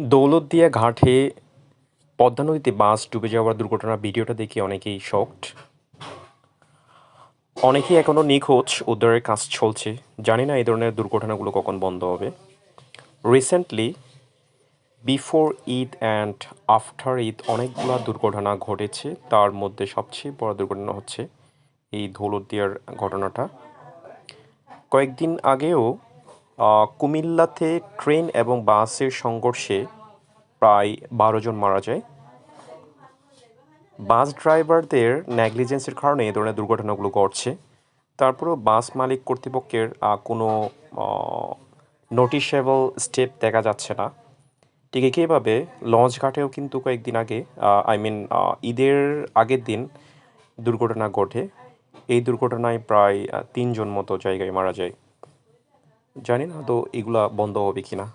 দৌলতদিয়া ঘাটে পদ্মা নদীতে বাস ডুবে যাওয়ার দুর্ঘটনার ভিডিওটা দেখে অনেকেই শকড। অনেকেই এখনও নিখোঁজ, উদ্ধারের কাজ চলছে। জানি না এই ধরনের দুর্ঘটনাগুলো কখন বন্ধ হবে। Recently before Eid and after Eid অনেকগুলো দুর্ঘটনা ঘটেছে। তার মধ্যে সবচেয়ে বড় দুর্ঘটনা হচ্ছে এই দৌলতদিয়ার ঘটনাটা। কয়েকদিন আগেও কুমিল্লাতে ট্রেন এবং বাসের সংঘর্ষে প্রায় ১২ জন মারা যায়। বাস ড্রাইভারদের নেগলিজেন্সের কারণে এই ধরনের দুর্ঘটনাগুলো ঘটছে। তারপরেও বাস মালিক কর্তৃপক্ষের কোনো নোটিশেবল স্টেপ দেখা যাচ্ছে না। ঠিক একইভাবে লঞ্চঘাটেও কিন্তু কয়েকদিন আগে ঈদের আগের দিন দুর্ঘটনা ঘটে। এই দুর্ঘটনায় প্রায় ৩ জন মতো জায়গায় মারা যায়। জানি না তো এগুলা বন্ধ হবে কি না।